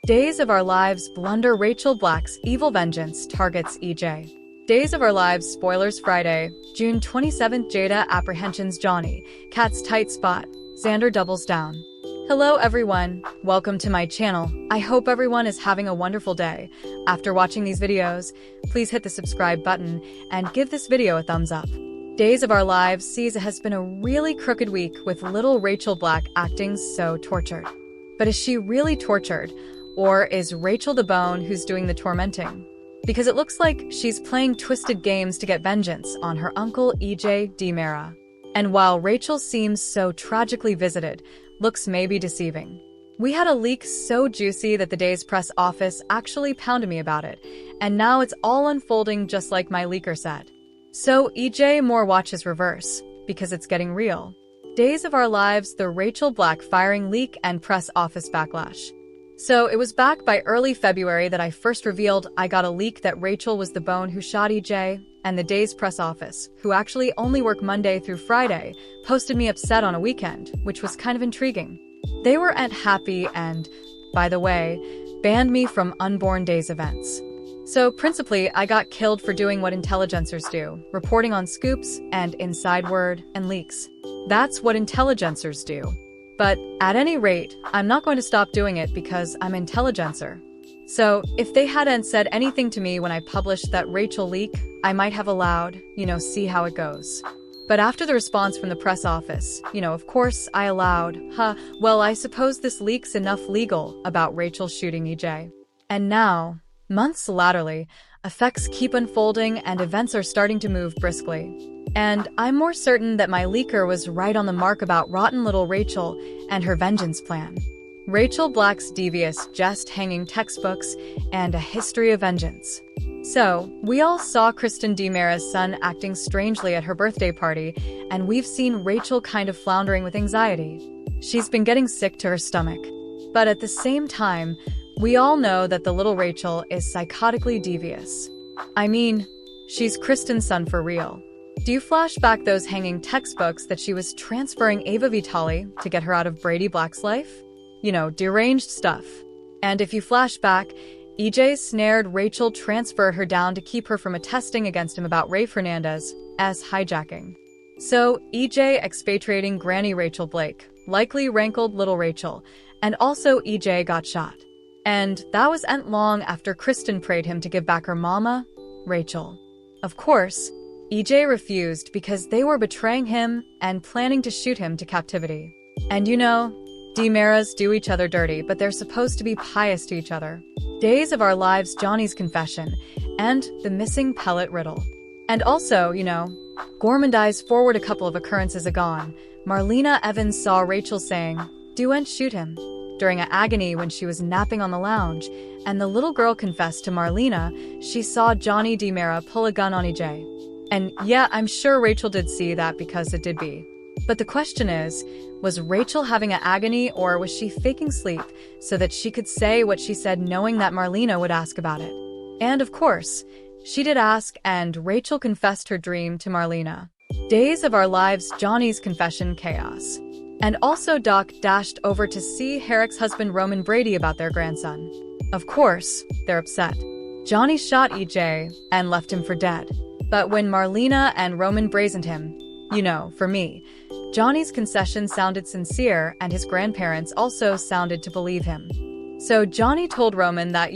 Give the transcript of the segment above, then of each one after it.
Days of Our Lives blunder Rachel Black's evil vengeance targets EJ. Days of Our Lives spoilers Friday, June 27th. Jada apprehensions Johnny. Kat's tight spot. Xander doubles down. Hello everyone, welcome to my channel. I hope everyone is having a wonderful day. After watching these videos, please hit the subscribe button and give this video a thumbs up. Days of Our Lives sees it has been a really crooked week with little Rachel Black acting so tortured. But is she really tortured? Or is Rachel the bone who's doing the tormenting? Because it looks like she's playing twisted games to get vengeance on her uncle EJ DiMera. And while Rachel seems so tragically visited, looks may be deceiving. We had a leak so juicy that the Days press office actually pounded me about it, and now it's all unfolding just like my leaker said. So EJ more watches reverse, because it's getting real. Days of Our Lives, the Rachel Black firing leak and press office backlash. So it was back by early February that I first revealed I got a leak that Rachel was the bone who shot EJ, and the Days press office, who actually only work Monday through Friday, posted me upset on a weekend, which was kind of intriguing. They weren't happy and, by the way, banned me from Unborn Days events. So principally, I got killed for doing what intelligencers do, reporting on scoops and inside word and leaks. That's what intelligencers do. But at any rate, I'm not going to stop doing it because I'm an intelligencer. So if they hadn't said anything to me when I published that Rachel leak, I might have allowed, see how it goes. But after the response from the press office, of course I allowed, well, I suppose this leak's enough legal about Rachel shooting EJ. And now, months laterally, effects keep unfolding and events are starting to move briskly. And I'm more certain that my leaker was right on the mark about rotten little Rachel and her vengeance plan. Rachel Black's devious, just hanging textbooks and a history of vengeance. So, we all saw Kristen DiMera's son acting strangely at her birthday party, and we've seen Rachel kind of floundering with anxiety. She's been getting sick to her stomach. But at the same time, we all know that the little Rachel is psychotically devious. I mean, she's Kristen's son for real. Do you flash back those hanging textbooks that she was transferring Ava Vitali to get her out of Brady Black's life? Deranged stuff. And if you flash back, EJ snared Rachel transferred her down to keep her from attesting against him about Ray Fernandez's hijacking. So, EJ expatriating Granny Rachel Blake, likely rankled little Rachel, and also EJ got shot. And that wasn't long after Kristen prayed him to give back her mama, Rachel. Of course, EJ refused because they were betraying him and planning to shoot him to captivity. And DiMeras do each other dirty, but they're supposed to be pious to each other. Days of Our Lives, Johnny's confession, and the missing pellet riddle. And also, Gormandize forward a couple of occurrences ago. Marlena Evans saw Rachel saying, "Do and shoot him," during an agony when she was napping on the lounge, and the little girl confessed to Marlena she saw Johnny DiMera pull a gun on EJ. And yeah, I'm sure Rachel did see that because it did be. But the question is, was Rachel having an agony or was she faking sleep so that she could say what she said knowing that Marlena would ask about it? And of course, she did ask and Rachel confessed her dream to Marlena. Days of Our Lives, Johnny's confession chaos. And also Doc dashed over to see Herrick's husband Roman Brady about their grandson. Of course, they're upset. Johnny shot EJ and left him for dead. But when Marlena and Roman brazened him, for me, Johnny's concession sounded sincere and his grandparents also sounded to believe him. So Johnny told Roman that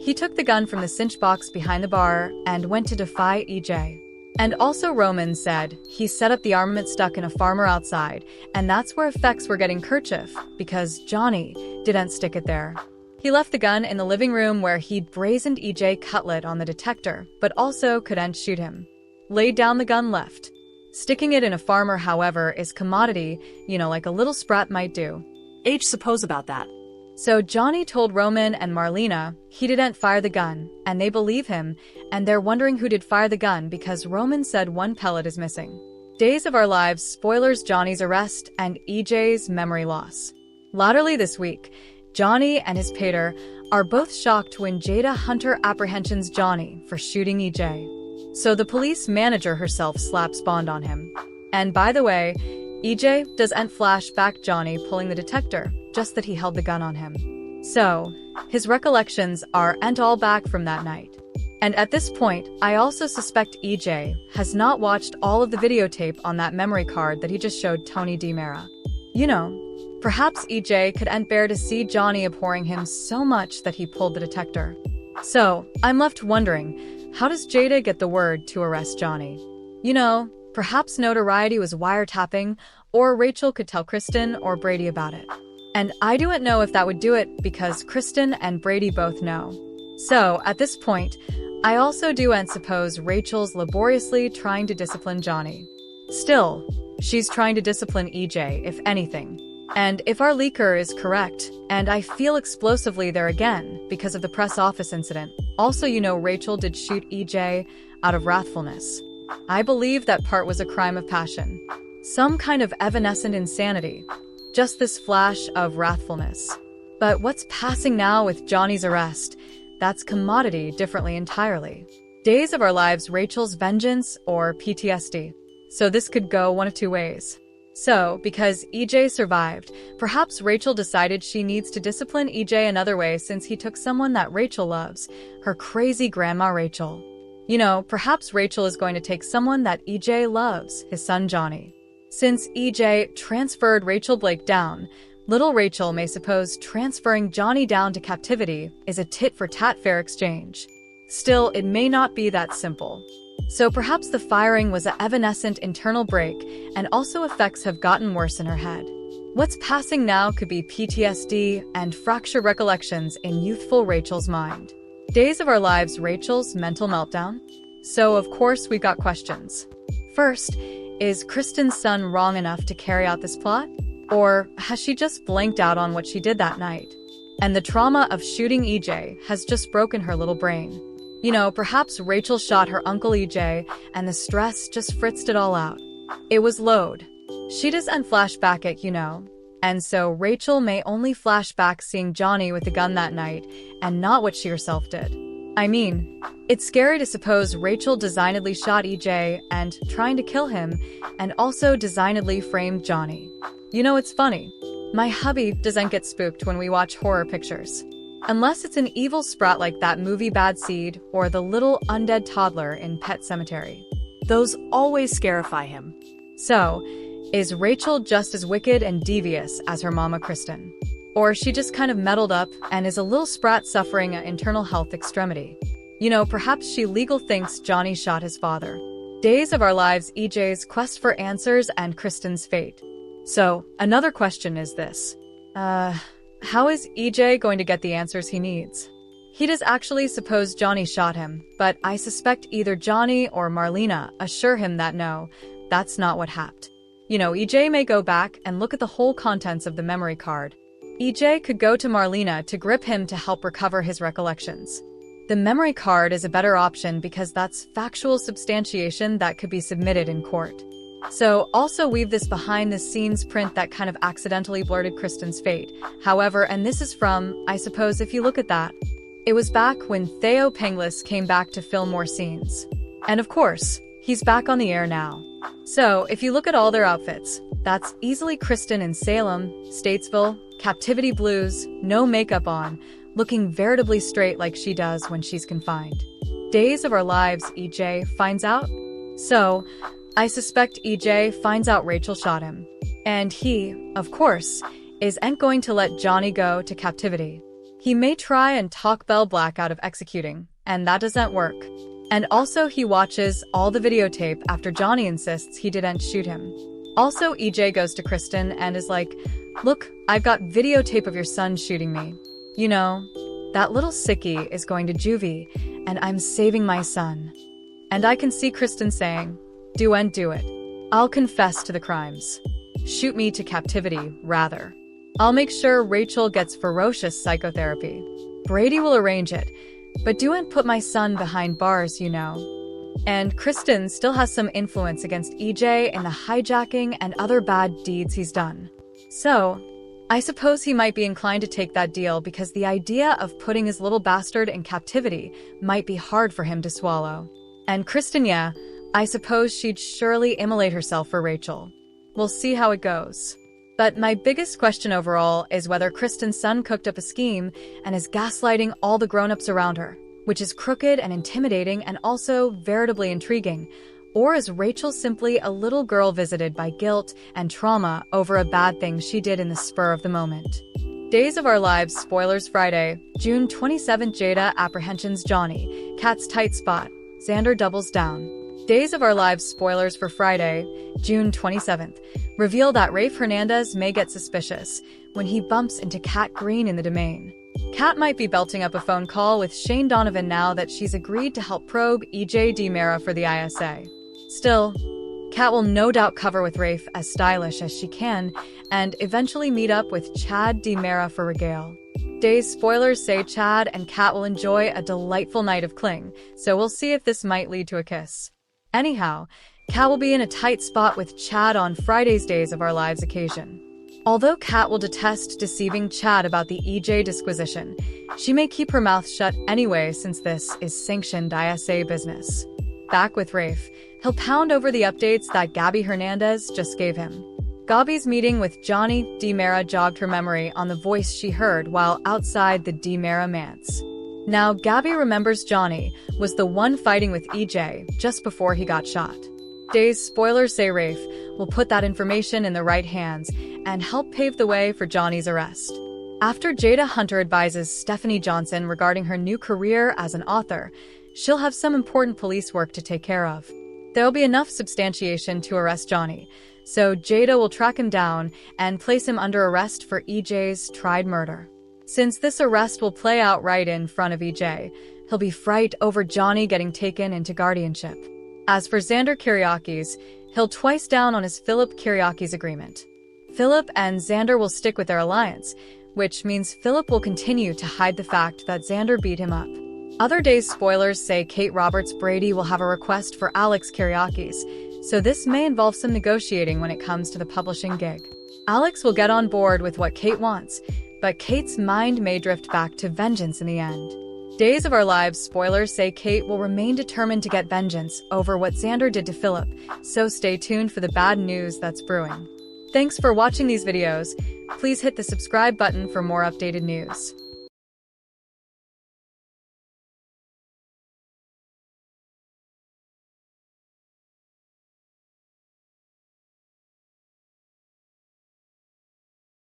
he took the gun from the cinch box behind the bar and went to defy EJ. And also Roman said he set up the armament stuck in a farmer outside, and that's where effects were getting kerchief, because Johnny didn't stick it there. He left the gun in the living room where he'd brazened EJ cutlet on the detector, but also couldn't shoot him. Laid down the gun left. Sticking it in a farmer, however, is commodity, like a little sprat might do. Suppose about that. So Johnny told Roman and Marlena he didn't fire the gun, and they believe him, and they're wondering who did fire the gun because Roman said one pellet is missing. Days of Our Lives spoilers Johnny's arrest and EJ's memory loss. Laterally this week, Johnny and his pater are both shocked when Jada Hunter apprehensions Johnny for shooting EJ. So the police manager herself slaps bond on him. And by the way, EJ doesn't flash back Johnny pulling the detector, just that he held the gun on him. So, His recollections aren't all back from that night. And at this point, I also suspect EJ has not watched all of the videotape on that memory card that he just showed Tony DiMera. You know, perhaps EJ couldn't bear to see Johnny abhorring him so much that he pulled the detector. So, I'm left wondering, how does Jada get the word to arrest Johnny? You know, perhaps notoriety was wiretapping, or Rachel could tell Kristen or Brady about it. And I don't know if that would do it because Kristen and Brady both know. So, at this point, I also do and suppose Rachel's laboriously trying to discipline Johnny. Still, she's trying to discipline EJ, if anything. And if our leaker is correct, and I feel explosively there again because of the press office incident, also you know Rachel did shoot EJ out of wrathfulness. I believe that part was a crime of passion. Some kind of evanescent insanity. Just this flash of wrathfulness. But what's passing now with Johnny's arrest? That's commodity differently entirely. Days of Our Lives, Rachel's vengeance, or PTSD. So this could go one of two ways. So, because EJ survived, perhaps Rachel decided she needs to discipline EJ another way since he took someone that Rachel loves, her crazy grandma Rachel. You know, perhaps Rachel is going to take someone that EJ loves, his son Johnny. Since EJ transferred Rachel Blake down, little Rachel may suppose transferring Johnny down to captivity is a tit-for-tat fair exchange. Still, it may not be that simple. So perhaps the firing was an evanescent internal break, and also effects have gotten worse in her head. What's passing now could be PTSD and fractured recollections in youthful Rachel's mind. Days of Our Lives, Rachel's mental meltdown? So of course we've got questions. First, is Kristen's son wrong enough to carry out this plot? Or has she just blanked out on what she did that night? And the trauma of shooting EJ has just broken her little brain. You know, perhaps Rachel shot her uncle EJ and the stress just fritzed it all out. It was load. She doesn't flash back it, you know. And so Rachel may only flash back seeing Johnny with the gun that night and not what she herself did. I mean, it's scary to suppose Rachel designedly shot EJ and trying to kill him and also designedly framed Johnny. You know, it's funny. My hubby doesn't get spooked when we watch horror pictures. Unless it's an evil sprout like that movie Bad Seed or the little undead toddler in Pet Sematary. Those always scarify him. So, is Rachel just as wicked and devious as her mama Kristen? Or she just kind of meddled up and is a little sprat suffering an internal health extremity? You know, perhaps she legal thinks Johnny shot his father. Days of Our Lives, EJ's quest for answers and Kristen's fate. So, another question is this. How is EJ going to get the answers he needs? He does actually suppose Johnny shot him, but I suspect either Johnny or Marlena assure him that no, that's not what happened. You know, EJ may go back and look at the whole contents of the memory card. EJ could go to Marlena to grip him to help recover his recollections. The memory card is a better option because that's factual substantiation that could be submitted in court. So, also weave this behind-the-scenes print that kind of accidentally blurted Kristen's fate. However, and this is from, I suppose if you look at that, it was back when Theo Penglis came back to film more scenes. And of course, he's back on the air now. So, if you look at all their outfits, that's easily Kristen in Salem, Statesville, Captivity Blues, no makeup on, looking veritably straight like she does when she's confined. Days of Our Lives, EJ finds out? So, I suspect EJ finds out Rachel shot him. And he, of course, isn't going to let Johnny go to captivity. He may try and talk Belle Black out of executing, and that doesn't work. And also he watches all the videotape after Johnny insists he didn't shoot him. Also EJ goes to Kristen and is like, "Look, I've got videotape of your son shooting me. You know, that little sickie is going to juvie, and I'm saving my son." And I can see Kristen saying, "Do it. I'll confess to the crimes. Shoot me to captivity, rather. I'll make sure Rachel gets ferocious psychotherapy. Brady will arrange it, but don't put my son behind bars, you know." And Kristen still has some influence against EJ in the hijacking and other bad deeds he's done. So, I suppose he might be inclined to take that deal because the idea of putting his little bastard in captivity might be hard for him to swallow. And Kristen, yeah, I suppose she'd surely immolate herself for Rachel. We'll see how it goes. But my biggest question overall is whether Kristen's son cooked up a scheme and is gaslighting all the grown-ups around her, which is crooked and intimidating and also veritably intriguing. Or is Rachel simply a little girl visited by guilt and trauma over a bad thing she did in the spur of the moment? Days of Our Lives spoilers Friday, June 27th. Jada apprehends Johnny, Kat's tight spot, Xander doubles down. Days of Our Lives spoilers for Friday, June 27th, reveal that Rafe Hernandez may get suspicious when he bumps into Kat Green in the Domain. Kat might be belting up a phone call with Shane Donovan now that she's agreed to help probe EJ DiMera for the ISA. Still, Kat will no doubt cover with Rafe as stylish as she can and eventually meet up with Chad DiMera for regale. Days spoilers say Chad and Kat will enjoy a delightful night of cling, so we'll see if this might lead to a kiss. Anyhow, Kat will be in a tight spot with Chad on Friday's Days of Our Lives occasion. Although Kat will detest deceiving Chad about the EJ disquisition, she may keep her mouth shut anyway since this is sanctioned ISA business. Back with Rafe, he'll pound over the updates that Gabby Hernandez just gave him. Gabby's meeting with Johnny DiMera jogged her memory on the voice she heard while outside the DiMera manse. Now, Gabby remembers Johnny was the one fighting with EJ just before he got shot. Days spoilers say Rafe will put that information in the right hands and help pave the way for Johnny's arrest. After Jada Hunter advises Stephanie Johnson regarding her new career as an author, she'll have some important police work to take care of. There'll be enough substantiation to arrest Johnny, so Jada will track him down and place him under arrest for EJ's tried murder. Since this arrest will play out right in front of EJ, he'll be frightened over Johnny getting taken into guardianship. As for Xander Kyriakis, he'll twice down on his Philip Kyriakis agreement. Philip and Xander will stick with their alliance, which means Philip will continue to hide the fact that Xander beat him up. Other Days spoilers say Kate Roberts Brady will have a request for Alex Kyriakis, so this may involve some negotiating when it comes to the publishing gig. Alex will get on board with what Kate wants, but Kate's mind may drift back to vengeance in the end. Days of Our Lives spoilers say Kate will remain determined to get vengeance over what Xander did to Philip, so stay tuned for the bad news that's brewing. Thanks for watching these videos. Please hit the subscribe button for more updated news.